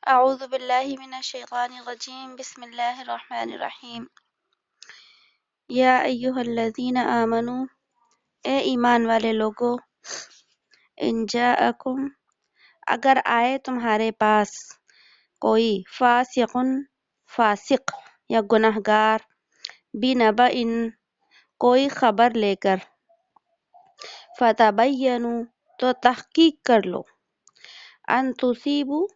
اعوذ باللہ من الشیطان الرجیم بسم اللہ الرحمن الرحیم یا ایہا الذین آمنوا اے ایمان والے لوگو ان جاءکم اگر آئے تمہارے پاس کوئی فاسق یا گنہگار بنبأ کوئی خبر لے کر فتبینوا تو تحقیق کر لو ان تصیبوا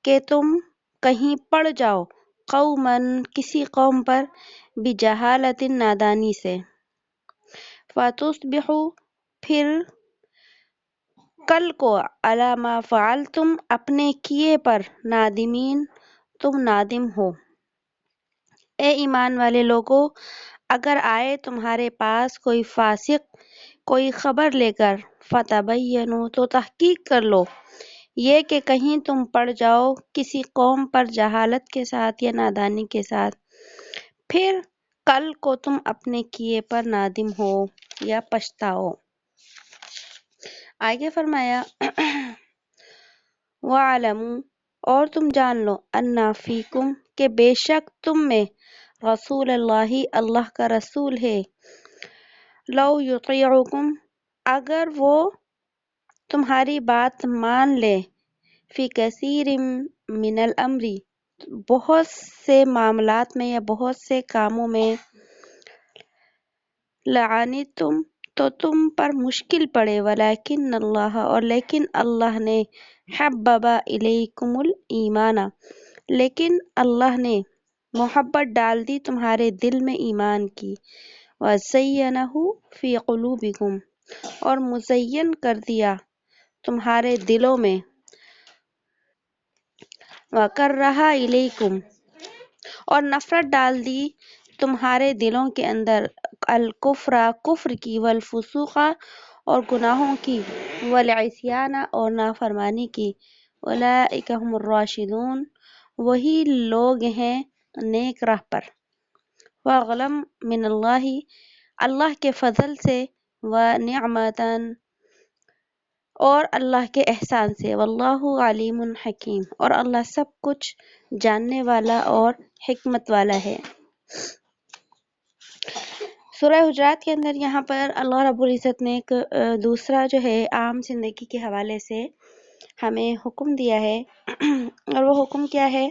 کہ تم کہیں پڑ جاؤ قوماً کسی قوم پر بجہالت نادانی سے فتصبحوا پھر کل کو علی ما فعلتم اپنے کیے پر نادمین تم نادم ہو۔ اے ایمان والے لوگو اگر آئے تمہارے پاس کوئی فاسق کوئی خبر لے کر فتبینوا تو تحقیق کر لو یہ کہ کہیں تم پڑ جاؤ کسی قوم پر جہالت کے ساتھ یا نادانی کے ساتھ پھر کل کو تم اپنے کیے پر نادم ہو یا پچھتاؤ۔ آگے فرمایا وَاعْلَمُوا اور تم جان لو اَنَّ فِیکُم کہ بے شک تم میں رسول اللہ اللہ کا رسول ہے لو یطیعکم اگر وہ تمہاری بات مان لے فی کثیر من الامر بہت سے معاملات میں یا بہت سے کاموں میں لعنتم تو تم پر مشکل پڑے ولیکن اللہ اور لیکن اللہ نے حبب الیکم الایمان لیکن اللہ نے محبت ڈال دی تمہارے دل میں ایمان کی وزینہ فی قلوبکم اور مزین کر دیا تمہارے دلوں میں وکرہ الیکم اور نفرت ڈال دی تمہارے دلوں کے اندر الکفر کفر کی والفسوق اور گناہوں کی والعصیان اور نافرمانی کی اولئک هم الراشدون وہی لوگ ہیں نیک راہ پر وَاعْلَمْ من اللہ اللہ کے فضل سے ونعمتاً اور اللہ کے احسان سے واللہ علیم حکیم اور اللہ سب کچھ جاننے والا اور حکمت والا ہے۔ سورہ حجرات کے اندر یہاں پر اللہ رب العزت نے ایک دوسرا جو ہے عام زندگی کے حوالے سے ہمیں حکم دیا ہے اور وہ حکم کیا ہے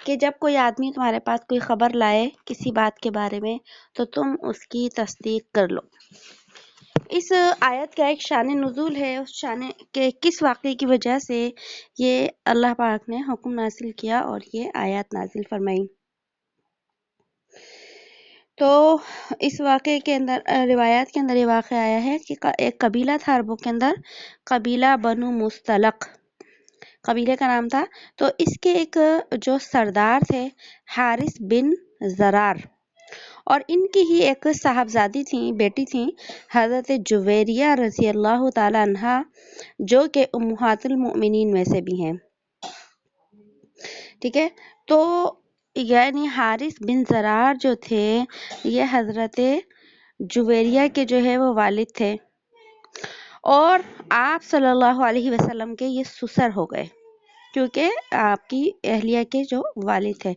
کہ جب کوئی آدمی تمہارے پاس کوئی خبر لائے کسی بات کے بارے میں تو تم اس کی تصدیق کر لو۔ اس آیت کا ایک شان نزول ہے اس شان کے کس واقعے کی وجہ سے یہ اللہ پاک نے حکم نازل کیا اور یہ آیات نازل فرمائی۔ تو اس واقعے کے اندر روایات کے اندر یہ واقعہ آیا ہے کہ ایک قبیلہ تھا عربوں کے اندر قبیلہ بنو مستلق قبیلے کا نام تھا۔ تو اس کے ایک جو سردار تھے حارث بن زرار اور ان کی ہی ایک صاحبزادی تھیں بیٹی تھیں حضرت جویریہ رضی اللہ تعالی عنہا جو کہ امہات المؤمنین میں سے بھی ہیں۔ ٹھیک ہے تو یعنی حارث بن زرار جو تھے یہ حضرت جویریہ کے جو ہے وہ والد تھے اور آپ صلی اللہ علیہ وسلم کے یہ سسر ہو گئے کیونکہ آپ کی اہلیہ کے جو والد تھے۔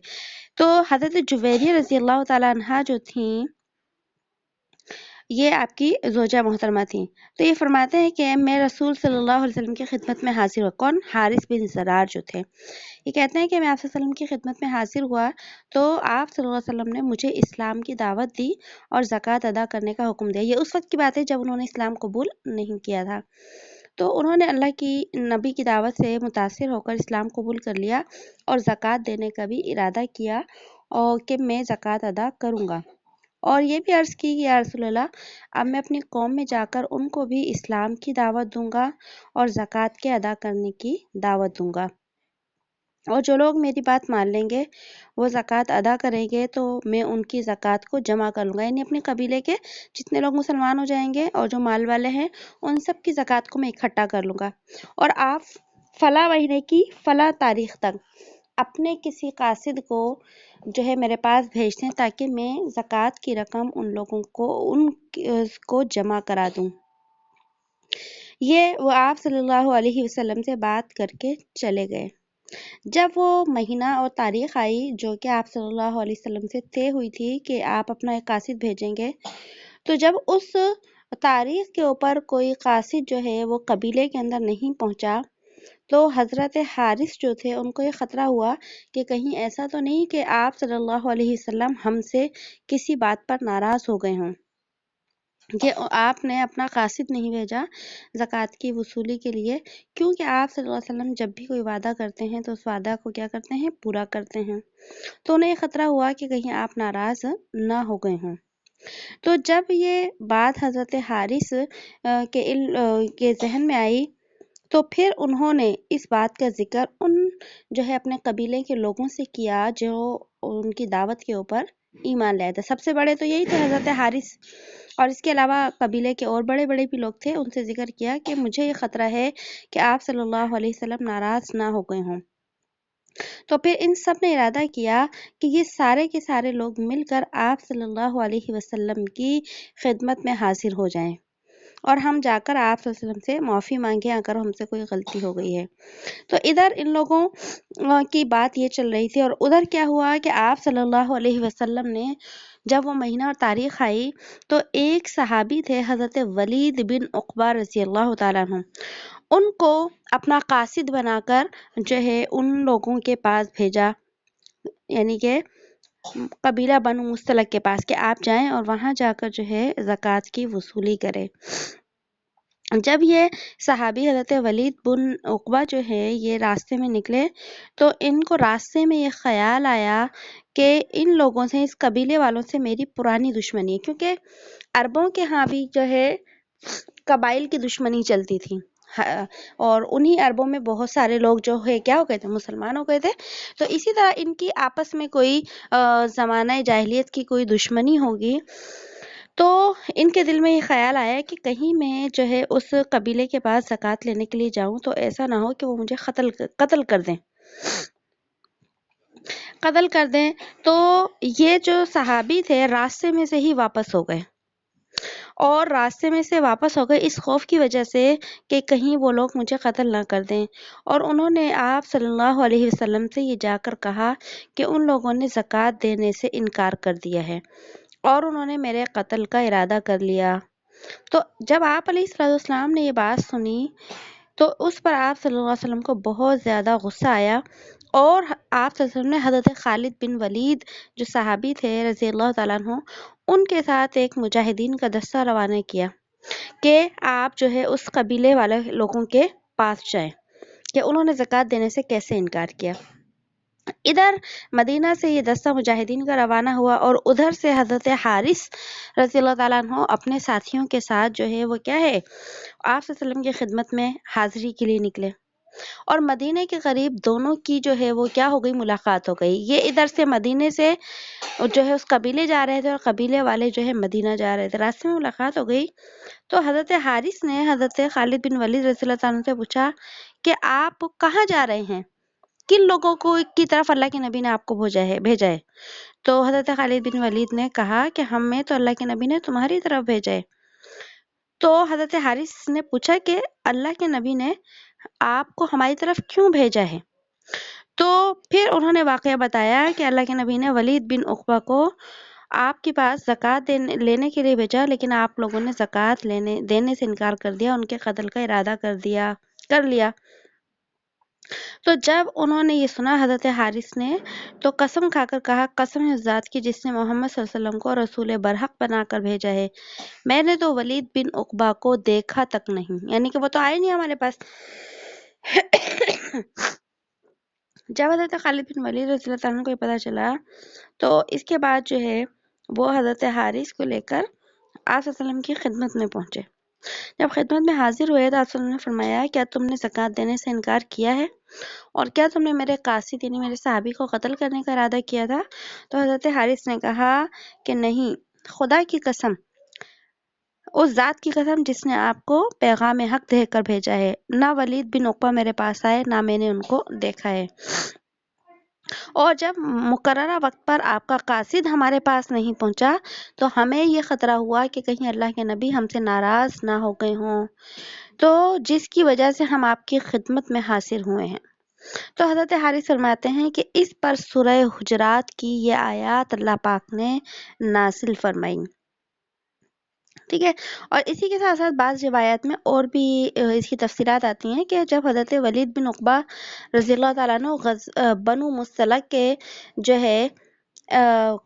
تو حضرت جویریہ رضی اللہ تعالی عنہا جو تھیں یہ آپ کی زوجہ محترمہ تھیں۔ تو یہ فرماتے ہیں کہ میں رسول صلی اللہ علیہ وسلم کی خدمت میں حاضر ہوا۔ کون؟ حارث بن زرار جو تھے۔ یہ کہتے ہیں کہ میں آپ صلی اللہ علیہ وسلم کی خدمت میں حاضر ہوا تو آپ صلی اللہ علیہ وسلم نے مجھے اسلام کی دعوت دی اور زکوٰۃ ادا کرنے کا حکم دیا۔ یہ اس وقت کی بات ہے جب انہوں نے اسلام قبول نہیں کیا تھا۔ تو انہوں نے اللہ کی نبی کی دعوت سے متاثر ہو کر اسلام قبول کر لیا اور زکوٰۃ دینے کا بھی ارادہ کیا اور کہ میں زکوٰۃ ادا کروں گا اور یہ بھی عرض کی کہ یا رسول اللہ اب میں اپنی قوم میں جا کر ان کو بھی اسلام کی دعوت دوں گا اور زکوٰۃ کے ادا کرنے کی دعوت دوں گا اور جو لوگ میری بات مان لیں گے وہ زکوٰۃ ادا کریں گے تو میں ان کی زکوٰۃ کو جمع کر لوں گا، یعنی اپنے قبیلے کے جتنے لوگ مسلمان ہو جائیں گے اور جو مال والے ہیں ان سب کی زکوٰۃ کو میں اکٹھا کر لوں گا اور آپ فلاں مہینے کی فلاں تاریخ تک اپنے کسی قاصد کو جو ہے میرے پاس بھیج دیں تاکہ میں زکوٰۃ کی رقم ان لوگوں کو جمع کرا دوں۔ یہ وہ آپ صلی اللہ علیہ وسلم سے بات کر کے چلے گئے جب وہ مہینہ اور تاریخ آئی جو کہ آپ صلی اللہ علیہ وسلم سے طے ہوئی تھی کہ آپ اپنا ایک قاصد بھیجیں گے، تو جب اس تاریخ کے اوپر کوئی قاصد جو ہے وہ قبیلے کے اندر نہیں پہنچا تو حضرت حارث جو تھے ان کو یہ خطرہ ہوا کہ کہیں ایسا تو نہیں کہ آپ صلی اللہ علیہ وسلم ہم سے کسی بات پر ناراض ہو گئے ہوں کہ آپ نے اپنا قاصد نہیں بھیجا زکوٰۃ کی وصولی کے لیے، کیونکہ آپ صلی اللہ علیہ وسلم جب بھی کوئی وعدہ کرتے ہیں تو اس وعدہ کو کیا کرتے ہیں، پورا کرتے ہیں۔ تو انہیں یہ خطرہ ہوا کہ کہیں آپ ناراض نہ ہو گئے ہوں۔ تو جب یہ بات حضرت حارث کے ذہن میں آئی تو پھر انہوں نے اس بات کا ذکر ان جو ہے اپنے قبیلے کے لوگوں سے کیا جو ان کی دعوت کے اوپر ایمان لائے تھے۔ سب سے بڑے تو یہی تھے حضرت حارث، اور اس کے علاوہ قبیلے کے اور بڑے بڑے بھی لوگ تھے، ان سے ذکر کیا کہ مجھے یہ خطرہ ہے کہ آپ صلی اللہ علیہ وسلم ناراض نہ ہو گئے ہوں۔ تو پھر ان سب نے ارادہ کیا کہ یہ سارے کے سارے لوگ مل کر آپ صلی اللہ علیہ وسلم کی خدمت میں حاضر ہو جائیں اور ہم جا کر آپ صلی اللہ علیہ وسلم سے معافی مانگیں اگر ہم سے کوئی غلطی ہو گئی ہے۔ تو ادھر ان لوگوں کی بات یہ چل رہی تھی، اور ادھر کیا ہوا کہ آپ صلی اللہ علیہ وسلم نے جب وہ مہینہ اور تاریخ آئی تو ایک صحابی تھے حضرت ولید بن عقبہ رضی اللہ تعالیٰ عنہ، ان کو اپنا قاصد بنا کر جو ہے ان لوگوں کے پاس بھیجا، یعنی کہ قبیلہ بنو مستلق کے پاس، کہ آپ جائیں اور وہاں جا کر جو ہے زکوٰۃ کی وصولی کریں۔ جب یہ صحابی حضرت ولید بن عقبہ جو ہے یہ راستے میں نکلے تو ان کو راستے میں یہ خیال آیا کہ ان لوگوں سے، اس قبیلے والوں سے میری پرانی دشمنی ہے، کیونکہ عربوں کے ہاں بھی جو ہے قبائل کی دشمنی چلتی تھی، اور انہی عربوں میں بہت سارے لوگ جو ہے کیا ہو گئے تھے، مسلمان ہو گئے تھے۔ تو اسی طرح ان کی آپس میں کوئی زمانہ جاہلیت کی کوئی دشمنی ہوگی، تو ان کے دل میں یہ خیال آیا کہ کہیں میں جو ہے اس قبیلے کے پاس زکوٰۃ لینے کے لیے جاؤں تو ایسا نہ ہو کہ وہ مجھے قتل کر دیں۔ تو یہ جو صحابی تھے راستے میں سے ہی واپس ہو گئے، اور راستے میں سے واپس ہو گئے اس خوف کی وجہ سے کہ کہیں وہ لوگ مجھے قتل نہ کر دیں، اور انہوں نے آپ صلی اللہ علیہ وسلم سے یہ جا کر کہا کہ ان لوگوں نے زکوٰۃ دینے سے انکار کر دیا ہے اور انہوں نے میرے قتل کا ارادہ کر لیا۔ تو جب آپ علیہ السلام نے یہ بات سنی تو اس پر آپ صلی اللہ علیہ وسلم کو بہت زیادہ غصہ آیا، اور آپ صلی اللہ علیہ وسلم نے حضرت خالد بن ولید جو صحابی تھے رضی اللہ تعالیٰ عنہ، ان کے ساتھ ایک مجاہدین کا دستہ روانہ کیا کہ آپ جو ہے اس قبیلے والے لوگوں کے پاس جائیں کہ انہوں نے زکوٰۃ دینے سے کیسے انکار کیا۔ ادھر مدینہ سے یہ دستہ مجاہدین کا روانہ ہوا، اور ادھر سے حضرت حارث رضی اللہ تعالیٰ عنہ اپنے ساتھیوں کے ساتھ جو ہے وہ کیا ہے، آپ صلی اللہ علیہ وسلم کی خدمت میں حاضری کے لیے نکلے، اور مدینہ کے قریب دونوں کی جو ہے وہ کیا ہو گئی، ملاقات ہو گئی۔ یہ ادھر سے مدینے سے جو ہے اس قبیلے جا رہے تھے اور قبیلے والے جو ہے مدینہ جا رہے تھے، راستے میں ملاقات ہو گئی۔ تو حضرت حارث نے حضرت خالد بن ولید رضی اللہ تعالیٰ عنہ سے پوچھا کہ آپ کہاں جا رہے ہیں، کن لوگوں کو کی طرف اللہ کے نبی نے آپ کو بھیجا ہے؟ تو حضرت خالد بن ولید نے کہا کہ ہمیں تو اللہ کے نبی نے تمہاری طرف بھیجا ہے۔ تو حضرت حارث نے پوچھا کہ اللہ کے نبی نے آپ کو ہماری طرف کیوں بھیجا ہے؟ تو پھر انہوں نے واقعہ بتایا کہ اللہ کے نبی نے ولید بن عقبہ کو آپ کے پاس زکوٰۃ لینے کے لیے بھیجا، لیکن آپ لوگوں نے زکوٰۃ دینے سے انکار کر دیا، ان کے قتل کا ارادہ کر لیا۔ تو جب انہوں نے یہ سنا حضرت حارث نے تو قسم کھا کر کہا، قسم ہے اس ذات کی جس نے محمد صلی اللہ علیہ وسلم کو رسول برحق بنا کر بھیجا ہے، میں نے تو ولید بن عقبہ کو دیکھا تک نہیں، یعنی کہ وہ تو آئے نہیں ہمارے پاس۔ جب حضرت خالد بن ولید رضی اللہ عنہ کو یہ پتہ چلا تو اس کے بعد جو ہے وہ حضرت حارث کو لے کر آپ صلی اللہ علیہ وسلم کی خدمت میں پہنچے۔ جب خدمت میں حاضر ہوئے تو آپ صلی اللہ علیہ وسلم نے فرمایا، کیا تم نے زکوٰۃ دینے سے انکار کیا ہے، اور کیا تم نے میرے قاصد یعنی میرے صحابی کو قتل کرنے کا ارادہ کیا تھا؟ تو حضرت حارث نے کہا کہ نہیں، خدا کی قسم، اس ذات کی قسم جس نے آپ کو پیغام حق دے کر بھیجا ہے، نہ ولید بن عقبہ میرے پاس آئے نہ میں نے ان کو دیکھا ہے، اور جب مقررہ وقت پر آپ کا قاصد ہمارے پاس نہیں پہنچا تو ہمیں یہ خطرہ ہوا کہ کہیں اللہ کے نبی ہم سے ناراض نہ ہو گئے ہوں، تو جس کی وجہ سے ہم آپ کی خدمت میں حاضر ہوئے ہیں۔ تو حضرت حارث فرماتے ہیں کہ اس پر سورہ حجرات کی یہ آیات اللہ پاک نے نازل فرمائی، ٹھیک ہے۔ اور اسی کے ساتھ ساتھ بعض روایات میں اور بھی اس کی تفصیلات آتی ہیں کہ جب حضرت ولید بن عقبہ رضی اللہ تعالیٰ عنہ بنو مستلق کے جو ہے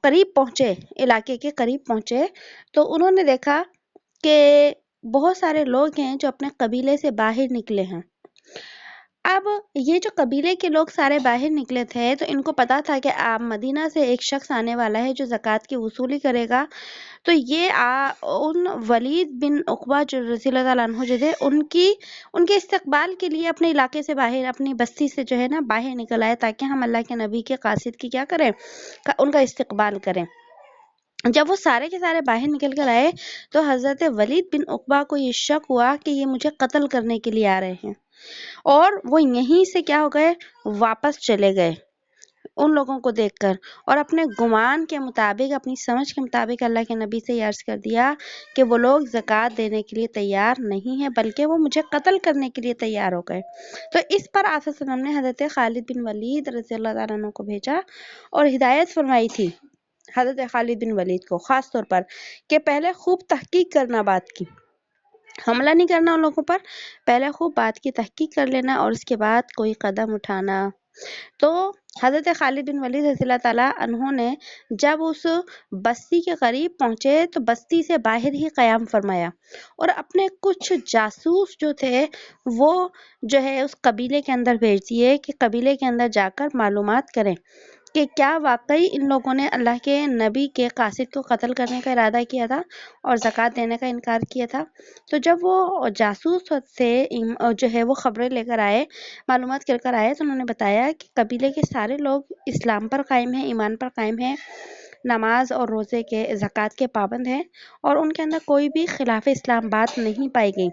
قریب پہنچے، علاقے کے قریب پہنچے، تو انہوں نے دیکھا کہ بہت سارے لوگ ہیں جو اپنے قبیلے سے باہر نکلے ہیں۔ اب یہ جو قبیلے کے لوگ سارے باہر نکلے تھے تو ان کو پتا تھا کہ مدینہ سے ایک شخص آنے والا ہے جو زکوٰۃ کی وصولی کرے گا، تو یہ ان ولید بن عقبہ جو رضی اللہ تعالیٰ عنہ جو تھے ان کے استقبال کے لیے اپنے علاقے سے باہر، اپنی بستی سے جو ہے نا باہر نکل آئے، تاکہ ہم اللہ کے نبی کے قاصد کی کیا کریں، ان کا استقبال کریں۔ جب وہ سارے کے سارے باہر نکل کر آئے تو حضرت ولید بن عقبہ کو یہ شک ہوا کہ یہ مجھے قتل کرنے کے لیے آ رہے ہیں، اور وہ یہیں سے کیا ہو گئے، واپس چلے گئے ان لوگوں کو دیکھ کر، اور اپنے گمان کے مطابق، اپنی سمجھ کے مطابق اللہ کے نبی سے یہ عرض کر دیا کہ وہ لوگ زکوٰۃ دینے کے لیے تیار نہیں ہیں، بلکہ وہ مجھے قتل کرنے کے لیے تیار ہو گئے۔ تو اس پر آپ صلی اللہ علیہ وسلم نے حضرت خالد بن ولید رضی اللہ تعالیٰ عنہ کو بھیجا اور ہدایت فرمائی تھی حضرت خالد بن ولید کو، خاص طور پر کہ پہلے خوب تحقیق کرنا بات کی، حملہ نہیں کرنا ان لوگوں پر، پہلے خوب بات کی تحقیق کر لینا اور اس کے بعد کوئی قدم اٹھانا۔ تو حضرت خالد بن ولید رضی اللہ تعالیٰ عنہ نے جب اس بستی کے قریب پہنچے تو بستی سے باہر ہی قیام فرمایا اور اپنے کچھ جاسوس جو تھے وہ جو ہے اس قبیلے کے اندر بھیج دیے کہ قبیلے کے اندر جا کر معلومات کریں کہ کیا واقعی ان لوگوں نے اللہ کے نبی کے قاصد کو قتل کرنے کا ارادہ کیا تھا اور زکوٰۃ دینے کا انکار کیا تھا۔ تو جب وہ جاسوس سے جو ہے وہ خبریں لے کر آئے، معلومات کر کر آئے، تو انہوں نے بتایا کہ قبیلے کے سارے لوگ اسلام پر قائم ہیں، ایمان پر قائم ہیں، نماز اور روزے کے، زکوٰۃ کے پابند ہیں، اور ان کے اندر کوئی بھی خلاف اسلام بات نہیں پائی گئی۔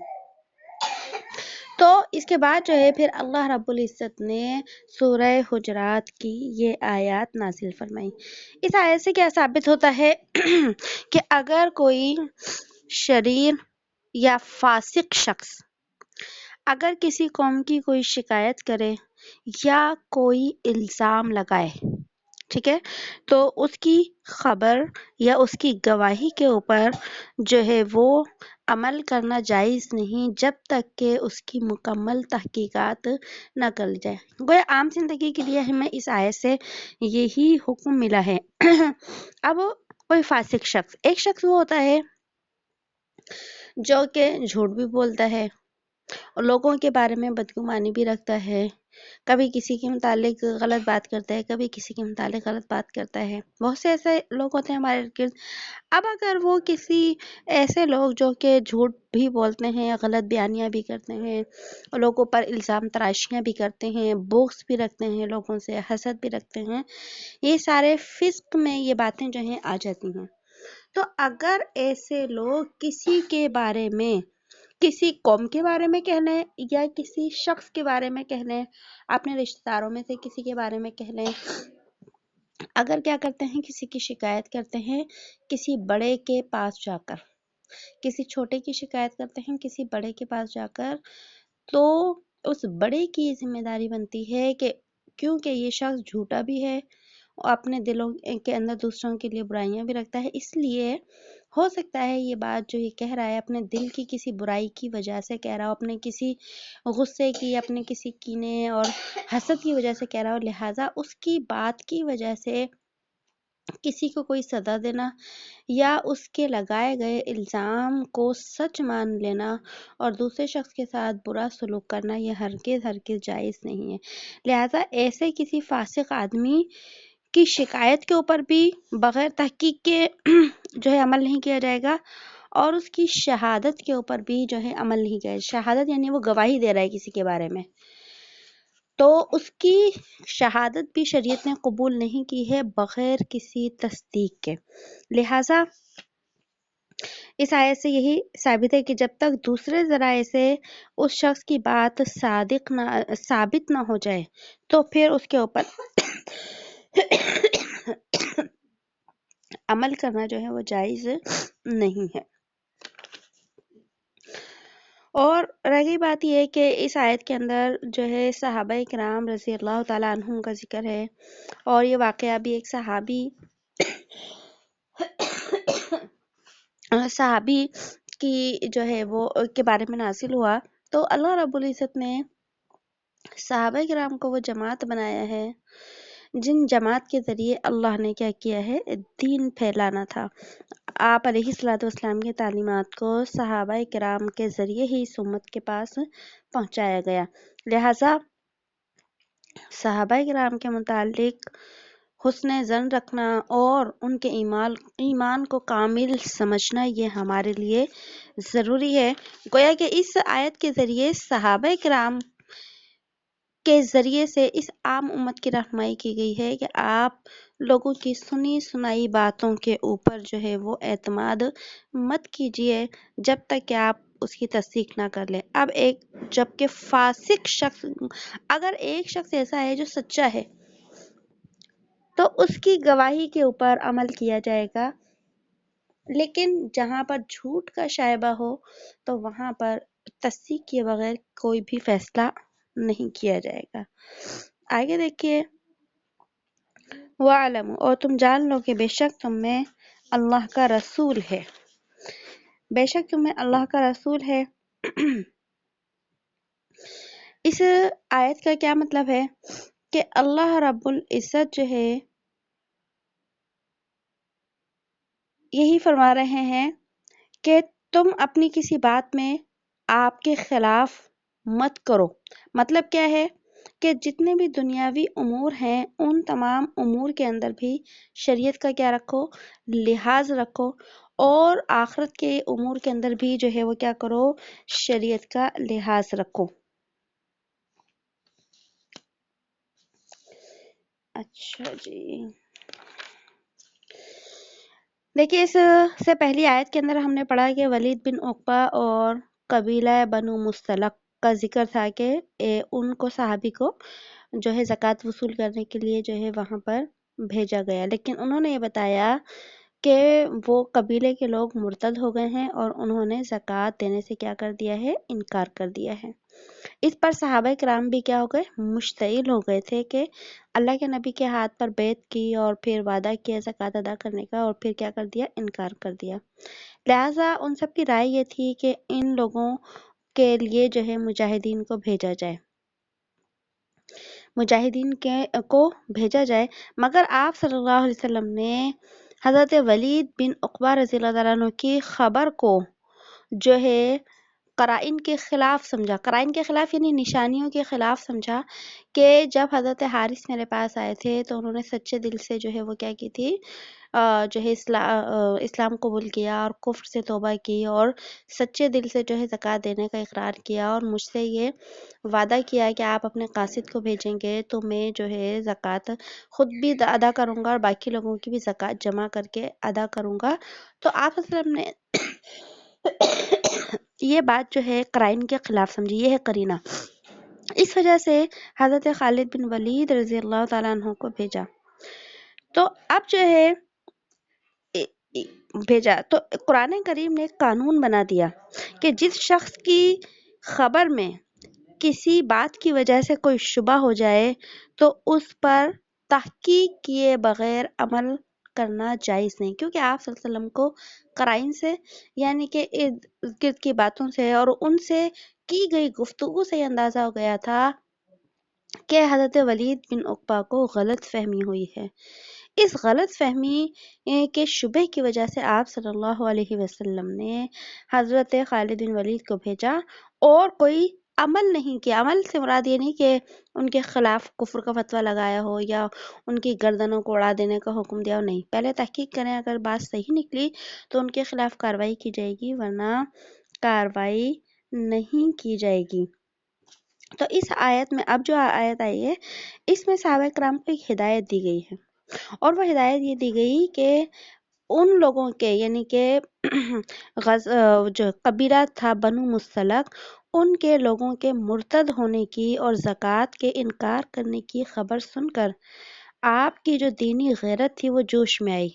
تو اس کے بعد جو ہے پھر اللہ رب العزت نے سورہ حجرات کی یہ آیات نازل فرمائی۔ اس آیت سے کیا ثابت ہوتا ہے کہ اگر کوئی شریر یا فاسق شخص اگر کسی قوم کی کوئی شکایت کرے یا کوئی الزام لگائے، ٹھیک ہے، تو اس کی خبر یا اس کی گواہی کے اوپر جو ہے وہ عمل کرنا جائز نہیں جب تک کہ اس کی مکمل تحقیقات نہ کر جائے۔ گویا عام زندگی کے لیے ہمیں اس آیت سے یہی حکم ملا ہے۔ اب کوئی فاسق شخص، ایک شخص وہ ہوتا ہے جو کہ جھوٹ بھی بولتا ہے اور لوگوں کے بارے میں بدگمانی بھی رکھتا ہے، کبھی کسی کے متعلق غلط بات کرتا ہے، کبھی کسی کے متعلق غلط بات کرتا ہے، بہت سے ایسے لوگ ہوتے ہیں ہمارے ارد گرد۔ اب اگر وہ کسی ایسے لوگ جو کہ جھوٹ بھی بولتے ہیں، غلط بیانیاں بھی کرتے ہیں، لوگوں پر الزام تراشیاں بھی کرتے ہیں، بغض بھی رکھتے ہیں، لوگوں سے حسد بھی رکھتے ہیں، یہ سارے فسق میں یہ باتیں جو ہیں آ جاتی ہیں۔ تو اگر ایسے لوگ کسی کے بارے میں، کسی قوم کے بارے میں کہہ لیں یا کسی شخص کے بارے میں کہہ لیں، اپنے رشتہ داروں میں سے کسی کے بارے میں کہہ لیں، اگر کیا کرتے ہیں کسی کی شکایت کرتے ہیں کسی بڑے کے پاس جا کر، کسی چھوٹے کی شکایت کرتے ہیں کسی بڑے کے پاس جا کر، تو اس بڑے کی ذمہ داری بنتی ہے کہ کیونکہ یہ شخص جھوٹا بھی ہے اور اپنے دلوں کے اندر دوسروں کے لیے برائیاں بھی رکھتا ہے، اس لیے ہو سکتا ہے یہ بات جو یہ کہہ رہا ہے اپنے دل کی کسی برائی کی وجہ سے کہہ رہا ہو، اپنے کسی غصے کی، اپنے کسی کینے اور حسد کی وجہ سے کہہ رہا ہو، لہٰذا اس کی بات کی وجہ سے کسی کو کوئی سزا دینا یا اس کے لگائے گئے الزام کو سچ مان لینا اور دوسرے شخص کے ساتھ برا سلوک کرنا یہ ہرگز جائز نہیں ہے۔ لہٰذا ایسے کسی فاسق آدمی کی شکایت کے اوپر بھی بغیر تحقیق کے جو ہے عمل نہیں کیا جائے گا، اور اس کی شہادت کے اوپر بھی جو ہے عمل نہیں کیا جائے گا۔ شہادت یعنی وہ گواہی دے رہا ہے کسی کے بارے میں، تو اس کی شہادت بھی شریعت نے قبول نہیں کی ہے بغیر کسی تصدیق کے۔ لہٰذا اس آیت سے یہی ثابت ہے کہ جب تک دوسرے ذرائع سے اس شخص کی بات ثابت نہ ہو جائے تو پھر اس کے اوپر عمل کرنا جو ہے وہ جائز نہیں ہے۔ اور رہی بات یہ ہے کہ اس آیت کے اندر جو ہے صحابہ کرام رضی اللہ تعالیٰ عنہم کا ذکر ہے، اور یہ واقعہ بھی ایک صحابی کی جو ہے وہ کے بارے میں نازل ہوا۔ تو اللہ رب العزت نے صحابہ کرام کو وہ جماعت بنایا ہے جن جماعت کے ذریعے اللہ نے کیا کیا ہے، دین پھیلانا تھا۔ آپ علیہ الصلوۃ والسلام کی تعلیمات کو صحابہ کرام کے ذریعے ہی اس امت کے پاس پہنچایا گیا، لہٰذا صحابہ کرام کے متعلق حسن ظن رکھنا اور ان کے ایمان کو کامل سمجھنا یہ ہمارے لیے ضروری ہے۔ گویا کہ اس آیت کے ذریعے صحابہ کرام کے ذریعے سے اس عام امت کی رہنمائی کی گئی ہے کہ آپ لوگوں کی سنی سنائی باتوں کے اوپر جو ہے وہ اعتماد مت کیجیے جب تک کہ آپ اس کی تصدیق نہ کر لیں۔ اب جبکہ فاسق شخص، اگر ایک شخص ایسا ہے جو سچا ہے تو اس کی گواہی کے اوپر عمل کیا جائے گا، لیکن جہاں پر جھوٹ کا شائبہ ہو تو وہاں پر تصدیق کیے بغیر کوئی بھی فیصلہ نہیں کیا جائے گا۔ آگے دیکھیے، وَاعْلَمُوا، اور تم جان لو کہ بے شک تم میں اللہ کا رسول ہے، بے شک تم میں اللہ کا رسول ہے۔ اس آیت کا کیا مطلب ہے کہ اللہ رب العزت جو ہے یہی فرما رہے ہیں کہ تم اپنی کسی بات میں آپ کے خلاف مت کرو۔ مطلب کیا ہے کہ جتنے بھی دنیاوی امور ہیں ان تمام امور کے اندر بھی شریعت کا کیا رکھو، لحاظ رکھو، اور آخرت کے امور کے اندر بھی جو ہے وہ کیا کرو، شریعت کا لحاظ رکھو۔ اچھا جی، دیکھیے اس سے پہلی آیت کے اندر ہم نے پڑھا کہ ولید بن عقبہ اور قبیلہ بنو مستلق کا ذکر تھا کہ ان کو صحابی کو جو ہے زکوٰۃ وصول کرنے کے لیے جو ہے وہاں پر بھیجا گیا، لیکن انہوں نے یہ بتایا کہ وہ قبیلے کے لوگ مرتد ہو گئے ہیں اور انہوں نے زکوٰۃ دینے سے کیا کر دیا ہے، انکار کر دیا ہے۔ اس پر صحابہ کرام بھی کیا ہو گئے، مشتعل ہو گئے تھے کہ اللہ کے نبی کے ہاتھ پر بیعت کی اور پھر وعدہ کیا زکوٰۃ ادا کرنے کا، اور پھر کیا کر دیا، انکار کر دیا۔ لہٰذا ان سب کی رائے یہ تھی کہ ان لوگوں کے لیے جو ہے مجاہدین کو بھیجا جائے، کو بھیجا جائے، مگر آپ صلی اللہ علیہ وسلم نے حضرت ولید بن عقبہ رضی اللہ تعالیٰ عنہ کی خبر کو جو ہے قرائن کے خلاف سمجھا۔ قرائن کے خلاف یعنی نشانیوں کے خلاف سمجھا کہ جب حضرت حارث میرے پاس آئے تھے تو انہوں نے سچے دل سے جو ہے وہ کیا کی تھی، جو ہے اسلام قبول کیا اور کفر سے توبہ کی، اور سچے دل سے جو ہے زکوٰۃ دینے کا اقرار کیا، اور مجھ سے یہ وعدہ کیا کہ آپ اپنے قاصد کو بھیجیں گے تو میں جو ہے زکوٰۃ خود بھی ادا کروں گا اور باقی لوگوں کی بھی زکوٰۃ جمع کر کے ادا کروں گا۔ تو آپ صلی اللہ علیہ وسلم نے یہ بات جو ہے قرائن کے خلاف سمجھی، یہ ہے قرینہ۔ اس وجہ سے حضرت خالد بن ولید رضی اللہ تعالیٰ عنہ کو بھیجا۔ تو اب جو ہے تو قرآن کریم نے قانون بنا دیا کہ جس شخص کی خبر میں کسی بات کی وجہ سے کوئی شبہ ہو جائے تو اس پر تحقیق کیے بغیر عمل کرنا جائز نہیں، کیونکہ آپ صلی اللہ علیہ وسلم کو قرائن سے یعنی کہ ارد گرد کی باتوں سے اور ان سے کی گئی گفتگو سے یہ اندازہ ہو گیا تھا کہ حضرت ولید بن عقبہ کو غلط فہمی ہوئی ہے۔ اس غلط فہمی کے شبہ کی وجہ سے آپ صلی اللہ علیہ وسلم نے حضرت خالد بن ولید کو بھیجا اور کوئی عمل نہیں کیا۔ عمل سے مراد یہ نہیں کہ ان کے خلاف کفر کا فتویٰ لگایا ہو یا ان کی گردنوں کو اڑا دینے کا حکم دیا ہو، نہیں، پہلے تحقیق کریں، اگر بات صحیح نکلی تو ان کے خلاف کارروائی کی جائے گی، ورنہ کارروائی نہیں کی جائے گی۔ تو اس آیت میں اب جو آیت آئی ہے اس میں صحابہ کرام کو ایک ہدایت دی گئی ہے، اور وہ ہدایت یہ دی گئی کہ ان لوگوں کے یعنی کہ جو قبیلہ تھا بنو مستلق، ان کے لوگوں کے مرتد ہونے کی اور زکوٰۃ کے انکار کرنے کی خبر سن کر آپ کی جو دینی غیرت تھی وہ جوش میں آئی،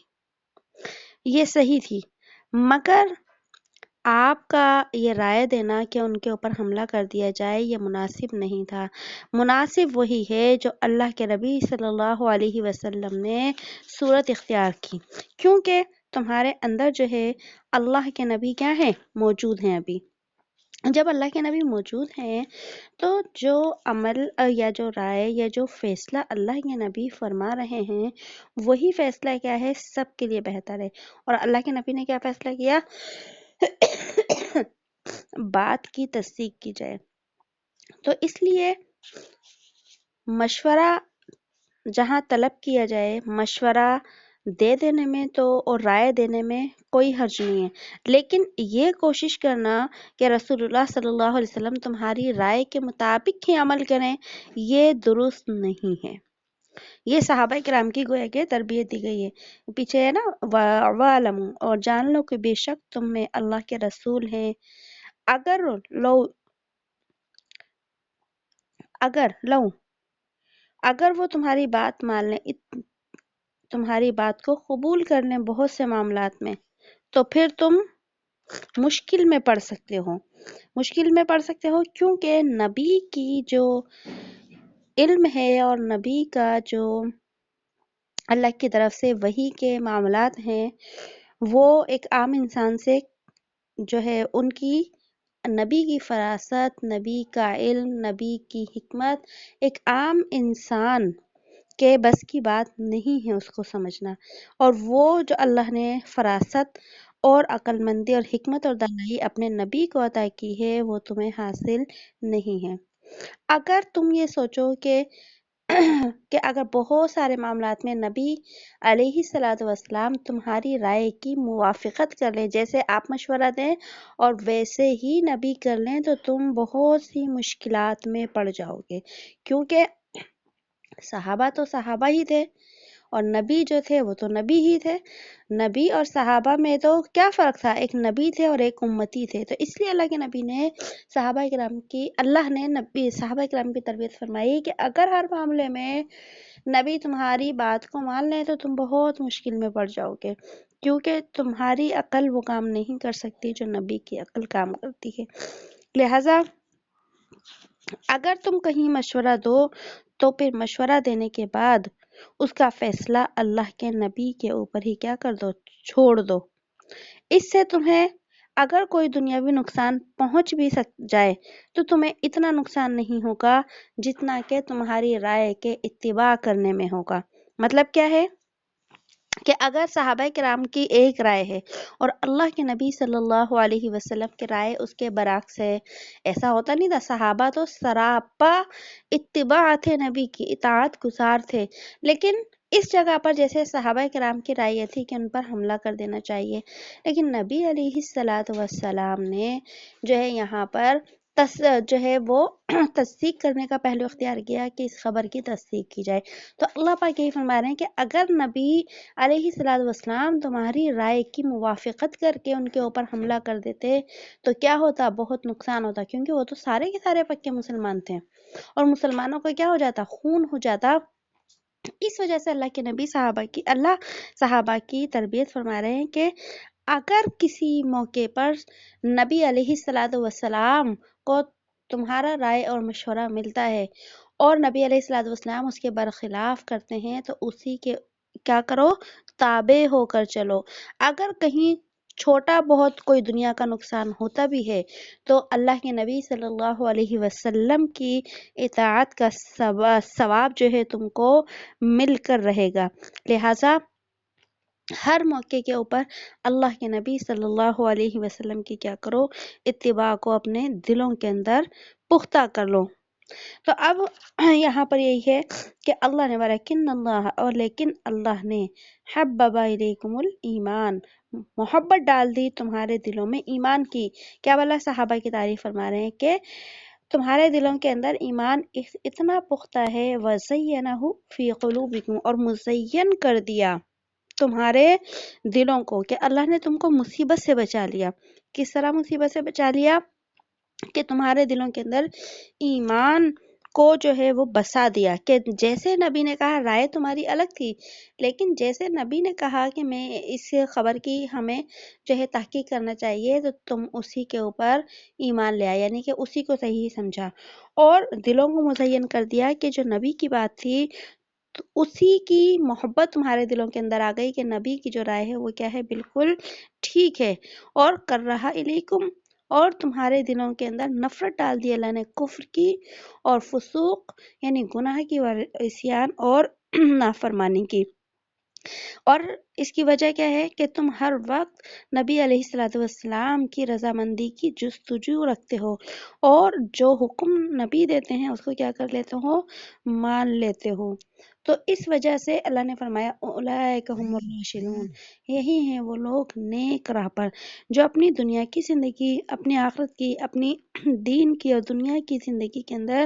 یہ صحیح تھی، مگر آپ کا یہ رائے دینا کہ ان کے اوپر حملہ کر دیا جائے یہ مناسب نہیں تھا۔ مناسب وہی ہے جو اللہ کے نبی صلی اللہ علیہ وسلم نے صورت اختیار کی، کیونکہ تمہارے اندر جو ہے اللہ کے نبی کیا ہیں؟ موجود ہیں۔ ابھی جب اللہ کے نبی موجود ہیں تو جو عمل یا جو رائے یا جو فیصلہ اللہ کے نبی فرما رہے ہیں وہی فیصلہ کیا ہے؟ سب کے لیے بہتر ہے۔ اور اللہ کے نبی نے کیا فیصلہ کیا؟ بات کی تصدیق کی جائے۔ تو اس لیے مشورہ جہاں طلب کیا جائے، مشورہ دے دینے میں تو اور رائے دینے میں کوئی حرج نہیں ہے، لیکن یہ کوشش کرنا کہ رسول اللہ صلی اللہ علیہ وسلم تمہاری رائے کے مطابق ہی عمل کریں، یہ درست نہیں ہے۔ یہ صحابہ کرام کی گویا کہ تربیت دی گئی ہے۔ پیچھے ہے نا وَعَلَمُوا، اور جان لو کہ بے شک تم میں اللہ کے رسول ہیں، اگر وہ تمہاری بات مان لیں، تمہاری بات کو قبول کر لیں بہت سے معاملات میں، تو پھر تم مشکل میں پڑ سکتے ہو، کیونکہ نبی کی جو علم ہے اور نبی کا جو اللہ کی طرف سے وحی کے معاملات ہیں وہ ایک عام انسان سے جو ہے ان کی نبی کی فراست، نبی کا علم، نبی کی حکمت ایک عام انسان کے بس کی بات نہیں ہے اس کو سمجھنا، اور وہ جو اللہ نے فراست اور عقل مندی اور حکمت اور دانائی اپنے نبی کو عطا کی ہے وہ تمہیں حاصل نہیں ہے۔ اگر تم یہ سوچو کہ اگر بہت سارے معاملات میں نبی علیہ الصلوۃ والسلام تمہاری رائے کی موافقت کر لیں، جیسے آپ مشورہ دیں اور ویسے ہی نبی کر لیں، تو تم بہت سی مشکلات میں پڑ جاؤ گے، کیونکہ صحابہ تو صحابہ ہی تھے اور نبی جو تھے وہ تو نبی ہی تھے۔ نبی اور صحابہ میں تو کیا فرق تھا؟ ایک نبی تھے اور ایک امتی تھے۔ تو اس لیے اللہ کے نبی نے صحابہ کرام کی تربیت فرمائی کہ اگر ہر معاملے میں نبی تمہاری بات کو مان لیں تو تم بہت مشکل میں پڑ جاؤ گے، کیونکہ تمہاری عقل وہ کام نہیں کر سکتی جو نبی کی عقل کام کرتی ہے۔ لہذا اگر تم کہیں مشورہ دو تو پھر مشورہ دینے کے بعد اس کا فیصلہ اللہ کے نبی کے اوپر ہی کیا کر دو؟ چھوڑ دو۔ اس سے تمہیں اگر کوئی دنیاوی نقصان پہنچ بھی جائے تو تمہیں اتنا نقصان نہیں ہوگا جتنا کہ تمہاری رائے کے اتباع کرنے میں ہوگا۔ مطلب کیا ہے کہ اگر صحابہ کرام کی ایک رائے ہے اور اللہ کے نبی صلی اللہ علیہ وسلم کی رائے اس کے برعکس ہے، ایسا ہوتا نہیں تھا، صحابہ تو سراپا اتباع تھے، نبی کی اطاعت گزار تھے، لیکن اس جگہ پر جیسے صحابہ کرام کی رائے تھی کہ ان پر حملہ کر دینا چاہیے، لیکن نبی علیہ الصلوۃ والسلام نے جو ہے یہاں پر جو ہے وہ تصدیق کرنے کا پہلو اختیار کیا کہ اس خبر کی تصدیق کی جائے۔ تو اللہ پاک یہی فرما رہے ہیں کہ اگر نبی علیہ الصلوۃ والسلام تمہاری رائے کی موافقت کر کے ان کے اوپر حملہ کر دیتے تو کیا ہوتا؟ بہت نقصان ہوتا، کیونکہ وہ تو سارے کے سارے پکے مسلمان تھے اور مسلمانوں کو کیا ہو جاتا؟ خون ہو جاتا۔ اس وجہ سے اللہ کے نبی صحابہ کی تربیت فرما رہے ہیں کہ اگر کسی موقع پر نبی علیہ الصلوۃ والسلام کو تمہارا رائے اور مشورہ ملتا ہے اور نبی علیہ الصلوۃ والسلام اس کے برخلاف کرتے ہیں تو اسی کے کیا کرو؟ تابع ہو کر چلو۔ اگر کہیں چھوٹا بہت کوئی دنیا کا نقصان ہوتا بھی ہے تو اللہ کے نبی صلی اللہ علیہ وسلم کی اطاعت کا ثواب جو ہے تم کو مل کر رہے گا۔ لہٰذا ہر موقع کے اوپر اللہ کے نبی صلی اللہ علیہ وسلم کی کیا کرو؟ اتباع کو اپنے دلوں کے اندر پختہ کر لو۔ تو اب یہاں پر یہی ہے کہ اللہ نے لیکن اللہ نے حبب الیکم الایمان، محبت ڈال دی تمہارے دلوں میں ایمان کی۔ کیا والا؟ صحابہ کی تعریف فرما رہے ہیں کہ تمہارے دلوں کے اندر ایمان اتنا پختہ ہے، وَزَيَّنَهُ فِي قُلُوبِكُمْ، اور مزین کر دیا تمہارے دلوں کو، کہ اللہ نے تم کو مصیبت سے بچا لیا۔ کس طرح مصیبت سے بچا لیا؟ کہ تمہارے دلوں کے اندر ایمان کو جو ہے وہ بسا دیا کہ جیسے نبی نے کہا رائے تمہاری الگ تھی، لیکن جیسے نبی نے کہا کہ میں اس خبر کی ہمیں جو ہے تحقیق کرنا چاہیے تو تم اسی کے اوپر ایمان لے آئے، یعنی کہ اسی کو صحیح سمجھا اور دلوں کو مزین کر دیا کہ جو نبی کی بات تھی تو اسی کی محبت تمہارے دلوں کے اندر آ گئی کہ نبی کی جو رائے ہے وہ کیا ہے، بالکل ٹھیک ہے، اور کر رہا الیکم، اور تمہارے دلوں کے اندر نفرت ڈال دی اللہ نے کفر کی اور فسوق یعنی گناہ کی اور عصیان اور نافرمانی کی۔ اور اس کی وجہ کیا ہے کہ تم ہر وقت نبی علیہ الصلوۃ والسلام کی رضامندی کی جستجو رکھتے ہو اور جو حکم نبی دیتے ہیں اس کو کیا کر لیتے ہو، مان لیتے ہو۔ تو اس وجہ سے اللہ نے فرمایا اولئک هم الراشدون، یہی ہیں وہ لوگ نیک راہ پر جو اپنی دنیا کی زندگی، اپنی آخرت کی، اپنی دین کی اور دنیا کی زندگی کے اندر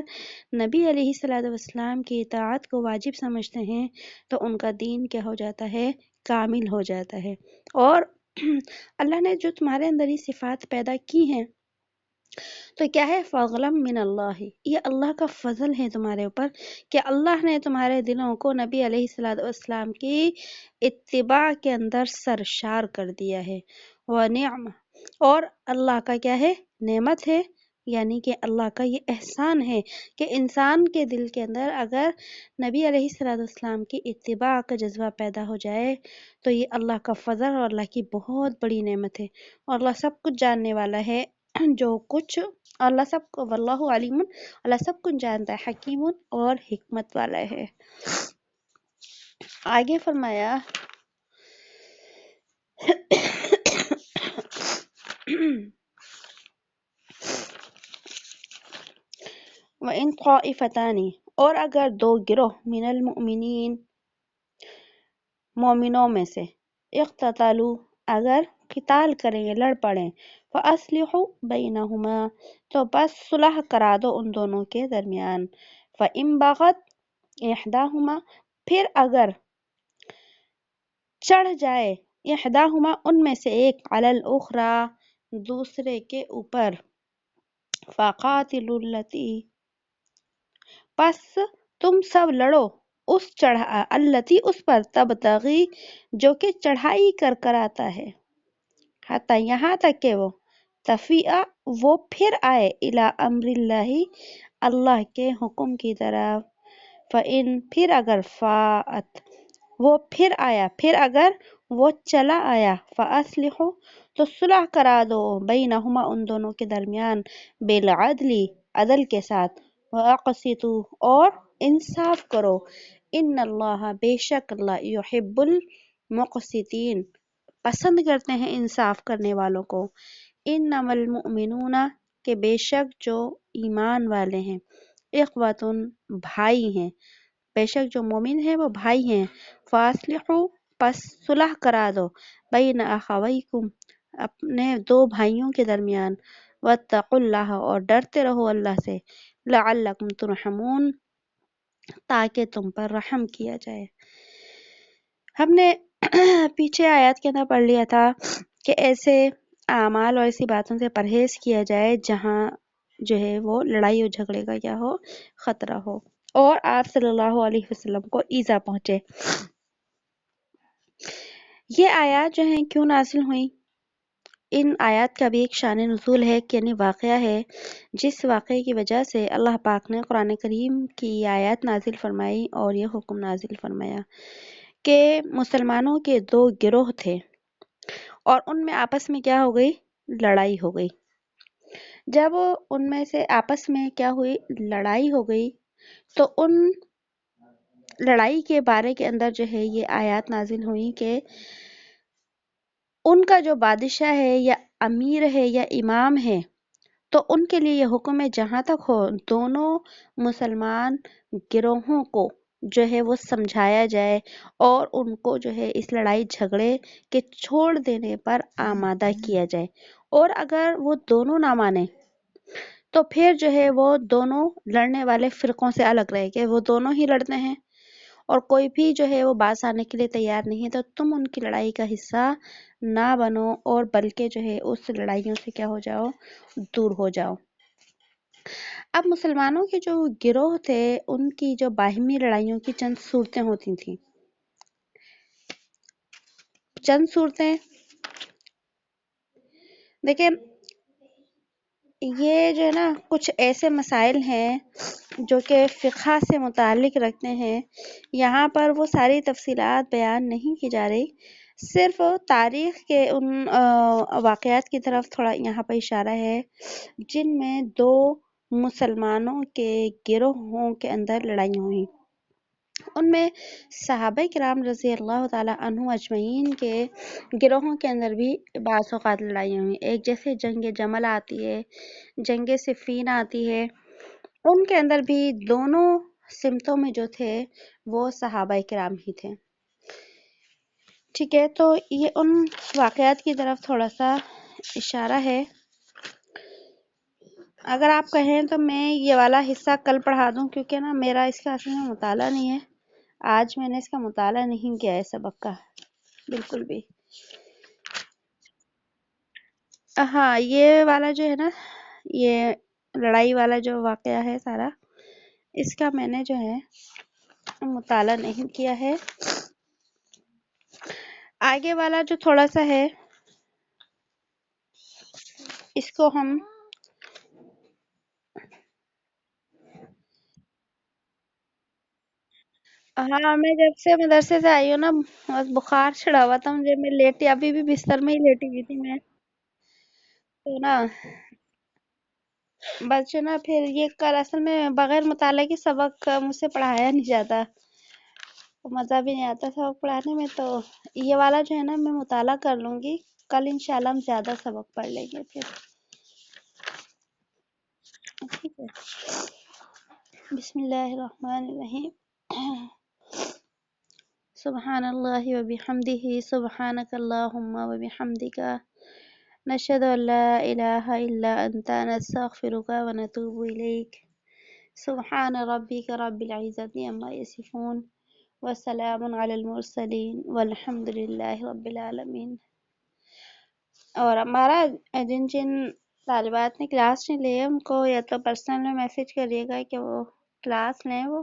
نبی علیہ الصلوۃ والسلام کی اطاعت کو واجب سمجھتے ہیں تو ان کا دین کیا ہو جاتا ہے، کامل ہو جاتا ہے۔ اور اللہ نے جو تمہارے اندر یہ صفات پیدا کی ہیں تو کیا ہے، فضلم من اللہ، یہ اللہ کا فضل ہے تمہارے اوپر کہ اللہ نے تمہارے دلوں کو نبی علیہ الصلوۃ والسلام کی اتباع کے اندر سرشار کر دیا ہے۔ ونعم، اور اللہ کا کیا ہے، نعمت ہے، یعنی کہ اللہ کا یہ احسان ہے کہ انسان کے دل کے اندر اگر نبی علیہ الصلوۃ والسلام کی اتباع کا جذبہ پیدا ہو جائے تو یہ اللہ کا فضل اور اللہ کی بہت بڑی نعمت ہے، اور اللہ سب کچھ جاننے والا ہے، جو کچھ اللہ سب کو، واللہ علیم، اللہ سب کچھ جانتا ہے، حکیم اور حکمت والا ہے۔ آگے فرمایا وَإِن طَائِفَتَانِ، اور اگر دو گروہ من المؤمنین، مومنوں میں سے، اقتتلوا، اگر قتال کریں گے، لڑ پڑیں، فَأَصْلِحُوا بَيْنَهُمَا، تو بس صلح کرا دو ان دونوں کے درمیان، فَإِن بَغَتْ إِحْدَاهُمَا، پھر اگر چڑھ جائے احداہما ان میں سے ایک، علی الاخری، دوسرے کے اوپر، فقاتلوا التی، پس تم سب لڑو اس التی، اس پر، تبتغی، جو کہ چڑھائی کر آتا ہے، حتی، یہاں تک کہ وہ، تفیء، وہ پھر آئے، الی امر اللہ، اللہ کے حکم کی طرف، فإن، پھر اگر، فاءت، وہ پھر آیا، پھر اگر وہ چلا آیا، فأصلحوا، تو صلح کرا دو، بینہما، ان دونوں کے درمیان، بالعدل، عدل کے ساتھ، واقسطوا، اور انصاف کرو، ان اللہ، بے شک اللہ، یحب المقسطین، پسند کرتے ہیں انصاف کرنے والوں کو، انما المؤمنون، کہ بے شک جو ایمان والے ہیں، اخوۃ، بھائی ہیں، بے شک جو مومن ہیں وہ بھائی ہیں، فاصلحوا، پس صلح کرا دو، بین اخویکم، اپنے دو بھائیوں کے درمیان، واتقوا اللہ، اور ڈرتے رہو اللہ سے، لعلکم ترحمون، تاکہ تم پر رحم کیا جائے۔ ہم نے پیچھے آیات کے اندر پڑھ لیا تھا کہ ایسے اعمال اور ایسی باتوں سے پرہیز کیا جائے جہاں جو ہے وہ لڑائی اور جھگڑے کا کیا ہو، خطرہ ہو، اور آپ صلی اللہ علیہ وسلم کو ایذا پہنچے۔ یہ آیات جو ہیں کیوں نازل ہوئیں؟ ان آیات کا بھی ایک شان نزول ہے، یعنی واقعہ ہے، جس واقعے کی وجہ سے اللہ پاک نے قرآن کریم کی یہ آیات نازل فرمائی اور یہ حکم نازل فرمایا کہ مسلمانوں کے دو گروہ تھے اور ان میں آپس میں کیا ہو گئی، لڑائی ہو گئی۔ جب ان میں سے آپس میں کیا ہوئی، لڑائی ہو گئی، تو ان لڑائی کے بارے کے اندر جو ہے یہ آیات نازل ہوئی کہ ان کا جو بادشاہ ہے یا امیر ہے یا امام ہے تو ان کے لیے یہ حکم ہے جہاں تک ہو دونوں مسلمان گروہوں کو جو ہے وہ سمجھایا جائے اور ان کو جو ہے اس لڑائی جھگڑے کے چھوڑ دینے پر آمادہ کیا جائے، اور اگر وہ دونوں نہ مانے تو پھر جو ہے وہ دونوں لڑنے والے فرقوں سے الگ رہے کہ وہ دونوں ہی لڑتے ہیں اور کوئی بھی جو ہے وہ باز آنے کے لیے تیار نہیں ہے، تو تم ان کی لڑائی کا حصہ نہ بنو اور بلکہ جو ہے اس لڑائیوں سے کیا ہو جاؤ، دور ہو جاؤ۔ اب مسلمانوں کے جو گروہ تھے ان کی جو باہمی لڑائیوں کی چند صورتیں ہوتی تھیں. چند صورتیں دیکھیں، یہ جو ہے نا کچھ ایسے مسائل ہیں جو کہ فقہ سے متعلق رکھتے ہیں. یہاں پر وہ ساری تفصیلات بیان نہیں کی جا رہی، صرف تاریخ کے ان واقعات کی طرف تھوڑا یہاں پر اشارہ ہے جن میں دو مسلمانوں کے گروہوں کے اندر لڑائیاں ہوئیں. ان میں صحابہ کرام رضی اللہ تعالی عنہ اجمعین کے گروہوں کے اندر بھی بعض اوقات لڑائیاں ہوئیں. ایک جیسے جنگ جمل آتی ہے، جنگ صفین آتی ہے، ان کے اندر بھی دونوں سمتوں میں جو تھے وہ صحابہ کرام ہی تھے. ٹھیک ہے، تو یہ ان واقعات کی طرف تھوڑا سا اشارہ ہے. اگر آپ کہیں تو میں یہ والا حصہ کل پڑھا دوں، کیونکہ نا میرا اس کا اصل میں مطالعہ نہیں ہے. آج میں نے اس کا مطالعہ نہیں کیا ہے سبق کا بالکل بھی. ہاں، یہ والا جو ہے نا، یہ لڑائی والا جو واقعہ ہے سارا، اس کا میں نے جو ہے مطالعہ نہیں کیا ہے. آگے والا جو تھوڑا سا ہے اس کو ہم ہاں، میں جب سے مدرسے سے آئی ہوں نا بس بخار چڑھا ہوا تھا مجھے. میں لیٹی ابھی بھی بستر میں ہی لیٹی ہوئی تھی میں تو نا. بس جو نا پھر یہ کل اصل میں بغیر مطالعے کے سبق مجھ سے پڑھایا نہیں جاتا، مزہ بھی نہیں آتا سبق پڑھانے میں. تو یہ والا جو ہے نا میں مطالعہ کر لوں گی، کل انشاءاللہ ہم زیادہ سبق پڑھ لیں گے پھر. ٹھیک ہے، بسم اللہ الرحمن الرحیم. سبحان اللہ وبحمدہ، سبحانک اللہم وبحمدک، نشہد ان لا الہ الا انت، نستغفرک ونتوب الیک. سبحان ربک رب العزت عما یصفون، وسلام علی المرسلین، والحمد للہ رب العالمین. اور ہمارا جن جن طالبات نے کلاس نہیں لی ہے ان کو یا تو پرسنل میں میسج کریے گا کہ وہ کلاس لیں، وہ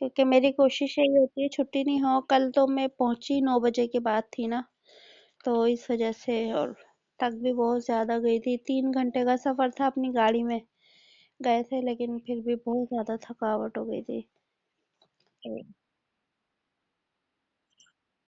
کیونکہ میری کوشش یہی ہوتی ہے چھٹی نہیں ہو. کل تو میں پہنچی 9 بجے کے بعد تھی نا، تو اس وجہ سے، اور تک بھی بہت زیادہ گئی تھی. 3 گھنٹے کا سفر تھا، اپنی گاڑی میں گئے تھے لیکن پھر بھی بہت زیادہ تھکاوٹ ہو گئی تھی.